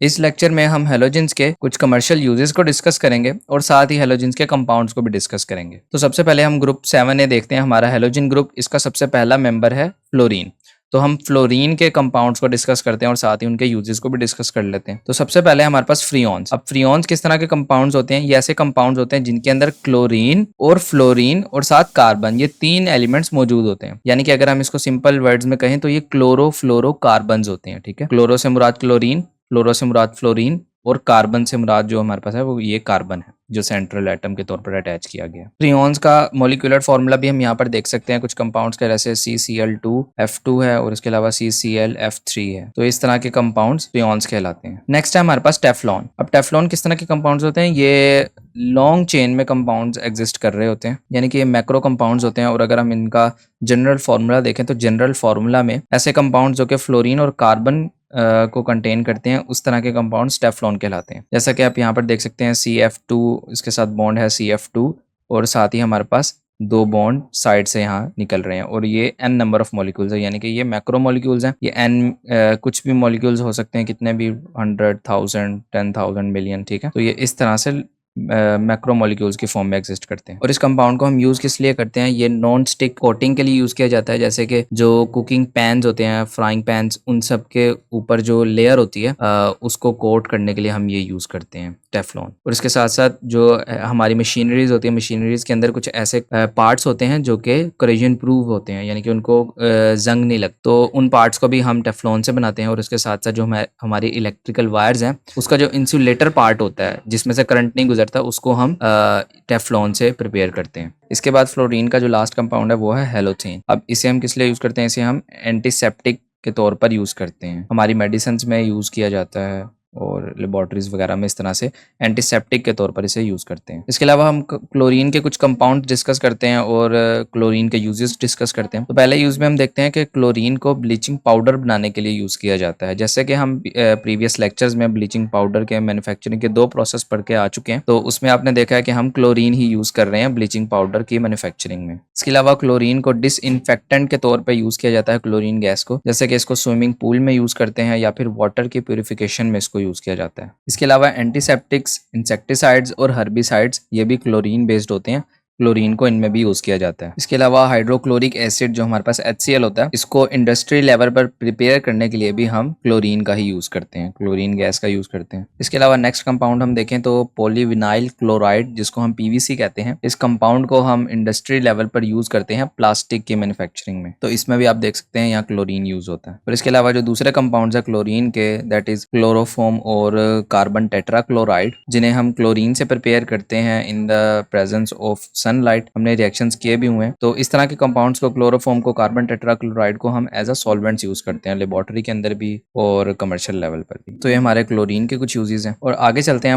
इस लेक्चर में हम हेलोजेंस के कुछ कमर्शियल यूजेस को डिस्कस करेंगे और साथ ही हेलोजेंस के कंपाउंड्स को भी डिस्कस करेंगे। तो सबसे पहले हम ग्रुप 7A देखते हैं, हमारा हेलोजन ग्रुप। इसका सबसे पहला मेंबर है फ्लोरीन। तो हम फ्लोरीन के कंपाउंड्स को डिस्कस करते हैं और साथ ही उनके यूजेस को भी डिस्कस कर लेते हैं। तो सबसे पहले हमारे पास फ्रीऑन्स। अब फ्रीऑन्स किस तरह के कंपाउंड्स होते हैं? ये ऐसे कंपाउंड्स होते हैं जिनके अंदर क्लोरीन और फ्लोरीन और साथ कार्बन, ये तीन एलिमेंट्स मौजूद होते हैं। यानी कि अगर हम इसको सिंपल वर्ड्स में कहें तो ये क्लोरो फ्लोरो कार्बन होते हैं। ठीक है, क्लोरो से मुराद क्लोरीन, फ्लोरो से मुराद फ्लोरीन और कार्बन से मुराद जो हमारे पास है वो ये कार्बन है, जो सेंट्रल एटम के तौर पर अटैच किया गया है। फ्रीऑन्स का मॉलिक्यूलर फार्मूला भी हम यहाँ पर देख सकते हैं कुछ कंपाउंड्स का, जैसे CCl2F2 है और इसके अलावा CClF3 है। तो इस तरह के कंपाउंड्स फ्रीऑन्स कहलाते हैं। नेक्स्ट है हमारे पास टेफ्लॉन। अब टेफ्लॉन किस तरह के कंपाउंड्स होते हैं? ये लॉन्ग चेन में कंपाउंड्स एग्जिस्ट कर रहे होते हैं, यानी कि ये मैक्रो कंपाउंड्स होते हैं। और अगर हम इनका जनरल फार्मूला देखें तो जनरल फार्मूला में ऐसे कंपाउंड्स जो कि फ्लोरीन और कार्बन को कंटेन करते हैं, उस तरह के कंपाउंड्स टेफ्लॉन कहलाते हैं। जैसा कि आप यहाँ पर देख सकते हैं CF2, इसके साथ बॉन्ड है CF2 और साथ ही हमारे पास दो बॉन्ड साइड से यहाँ निकल रहे हैं और ये n नंबर ऑफ मॉलिक्यूल्स है, यानी कि ये मैक्रो मॉलिक्यूल्स हैं। ये n कुछ भी मॉलिक्यूल्स हो सकते हैं, कितने भी 100,000 10,000 मिलियन। ठीक है, तो ये इस तरह से मैक्रो मॉलिक्यूल्स की फॉर्म में एग्जिस्ट करते हैं। और इस कंपाउंड को हम यूज़ किस लिए करते हैं? ये नॉन स्टिक कोटिंग के लिए यूज़ किया जाता है। जैसे कि जो कुकिंग पैन्स होते हैं, फ्राइंग पैन्स, उन सब के ऊपर जो लेयर होती है उसको कोट करने के लिए हम ये यूज़ करते हैं टेफ्लॉन। और इसके साथ साथ जो हमारी मशीनरीज होती है, मशीनरीज के अंदर कुछ ऐसे पार्ट्स होते हैं जो कि कोरोजन प्रूफ होते हैं, यानी कि उनको जंग नहीं लगता। तो उन पार्ट्स को भी हम टेफ्लॉन से बनाते हैं। और इसके साथ साथ जो हमारी इलेक्ट्रिकल वायर्स हैं, उसका जो इंसुलेटर पार्ट होता है जिसमें से करंट नहीं गुजरता, उसको हम टेफ्लॉन से प्रिपेयर करते हैं। इसके बाद फ्लोरीन का जो लास्ट कंपाउंड है वो है हेलोथेन। अब इसे हम किस लिए यूज़ करते हैं? इसे हम एंटीसेप्टिक के तौर पर यूज़ करते हैं, हमारी मेडिसिन में यूज़ किया जाता है और लेबोरेटरीज वगैरह में इस तरह से एंटीसेप्टिक के तौर पर इसे यूज़ करते हैं। इसके अलावा हम क्लोरीन के कुछ कंपाउंड डिस्कस करते हैं और क्लोरीन के यूजेस डिस्कस करते हैं। तो पहले यूज़ में हम देखते हैं कि क्लोरीन को ब्लीचिंग पाउडर बनाने के लिए यूज़ किया जाता है। जैसे कि हम प्रीवियस लेक्चर्स में ब्लीचिंग पाउडर के मैन्युफैक्चरिंग के 2 प्रोसेस पढ़ के आ चुके हैं, तो उसमें आपने देखा है कि हम क्लोरीन ही यूज़ कर रहे हैं ब्लीचिंग पाउडर की मैन्युफैक्चरिंग में। इसके अलावा क्लोरीन को डिसइंफेक्टेंट के तौर पर यूज़ किया जाता है, क्लोरीन गैस को, जैसे कि इसको स्विमिंग पूल में यूज़ करते हैं या फिर वाटर की प्योरिफिकेशन में इसको यूज़ किया जाता है। इसके अलावा एंटीसेप्टिक्स, इंसेक्टिसाइड्स और हर्बिसाइड्स ये भी क्लोरीन बेस्ड होते हैं, क्लोरीन को इनमें भी यूज़ किया जाता है। इसके अलावा हाइड्रोक्लोरिक एसिड जो हमारे पास HCl होता है, इसको इंडस्ट्री लेवल पर प्रिपेयर करने के लिए भी हम क्लोरीन का ही यूज़ करते हैं, क्लोरीन गैस का यूज़ करते हैं। इसके अलावा नेक्स्ट कंपाउंड हम देखें तो पॉलीविनाइल क्लोराइड, जिसको हम PVC कहते हैं, इस कंपाउंड को हम इंडस्ट्री लेवल पर यूज़ करते हैं प्लास्टिक की मैन्युफैक्चरिंग में। तो इसमें भी आप देख सकते हैं यहाँ क्लोरीन यूज़ होता है। और इसके अलावा जो दूसरे कंपाउंड है क्लोरीन के, दैट इज क्लोरोफॉर्म और कार्बन टेट्राक्लोराइड, जिन्हें हम क्लोरीन से प्रिपेयर करते हैं in the presence of sunlight. हमने रिएक्शंस किए भी हुए हैं। तो इस तरह के कंपाउंड्स को, क्लोरोफॉर्म को, कार्बन टेट्राक्लोराइड को हम एज अ सॉल्वेंट्स यूज करते हैं लेबोरेटरी के अंदर भी और कमर्शियल लेवल पर भी। तो ये हमारे क्लोरीन के कुछ यूजेस हैं। और आगे चलते हैं,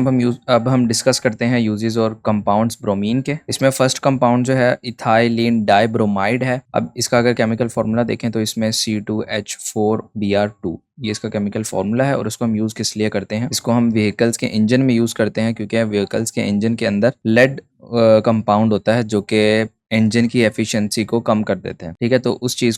अब हम डिस्कस करते हैं यूजेस और कंपाउंड्स ब्रोमीन के। इसमें फर्स्ट कंपाउंड जो है इथाइलिन डाइब्रोमाइड है। अब इसका अगर केमिकल फार्मूला देखें तो इसमें C2H4Br2 ये इसका केमिकल फार्मूला है। और इसको हम यूज़ किस लिए करते हैं? इसको हम व्हीकल्स के इंजन में यूज़ करते हैं, क्योंकि व्हीकल्स के इंजन के अंदर लेड कंपाउंड होता है जो कि इंजन की एफिशिएंसी को कम कर देते हैं। ठीक है, तो उस चीज़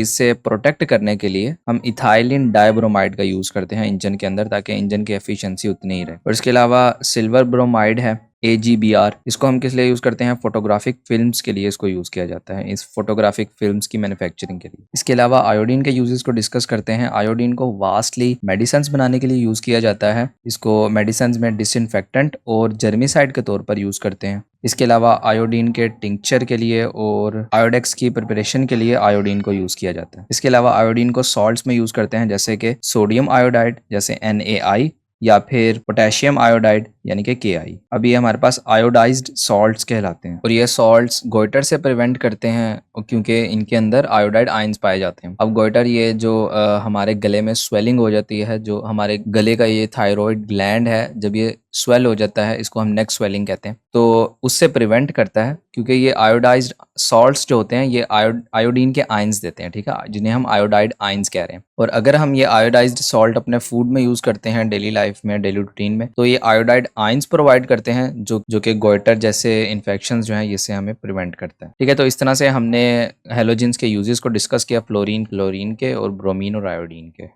से प्रोटेक्ट करने के लिए हम इथाइलिन डाइब्रोमाइड का यूज़ करते हैं इंजन के अंदर, ताकि इंजन की एफिशिएंसी उतनी ही रहे। और इसके अलावा सिल्वर ब्रोमाइड है AgBr, इसको हम किस लिए यूज़ करते हैं? फोटोग्राफिक फिल्म्स के लिए इसको यूज़ किया जाता है, इस फोटोग्राफिक फिल्म्स की मैन्युफैक्चरिंग के लिए। इसके अलावा आयोडीन के यूजेस को डिस्कस करते हैं। आयोडीन को वास्टली मेडिसिन्स बनाने के लिए यूज़ किया जाता है। इसको मेडिसिन्स में डिसइंफेक्टेंट और जर्मिसाइड के तौर पर यूज़ करते हैं। इसके अलावा आयोडीन के टिंक्चर के लिए और आयोडेक्स की प्रिपरेशन के लिए आयोडीन को यूज़ किया जाता है। इसके अलावा आयोडीन को सॉल्ट्स में यूज़ करते हैं, जैसे कि सोडियम आयोडाइड जैसे NaI या फिर पोटेशियम आयोडाइड यानी कि Ki। अब ये हमारे पास आयोडाइज्ड सॉल्ट्स कहलाते हैं और ये सॉल्ट्स गोइटर से प्रिवेंट करते हैं, क्योंकि इनके अंदर आयोडाइड आयंस पाए जाते हैं। अब गोइटर ये जो हमारे गले में स्वेलिंग हो जाती है, जो हमारे गले का ये थायराइड ग्लैंड है, जब ये स्वेल हो जाता है, इसको हम नेक स्वेलिंग कहते हैं, तो उससे प्रिवेंट करता है, क्योंकि ये आयोडाइज्ड सॉल्ट्स जो होते हैं ये आयोडीन के आयंस देते हैं। ठीक है, जिन्हें हम आयोडाइड आयंस कह रहे हैं। और अगर हम ये आयोडाइज्ड सॉल्ट अपने फूड में यूज़ करते हैं डेली लाइफ में, डेली रूटीन में, तो ये आयोडाइड आयंस प्रोवाइड करते हैं जो कि गोइटर जैसे इन्फेक्शंस जो हैं इससे हमें प्रिवेंट करता है। ठीक है, तो इस तरह से हमने हेलोजेंस के यूजेस को डिस्कस किया, फ्लोरीन, क्लोरीन के और ब्रोमीन और आयोडीन के।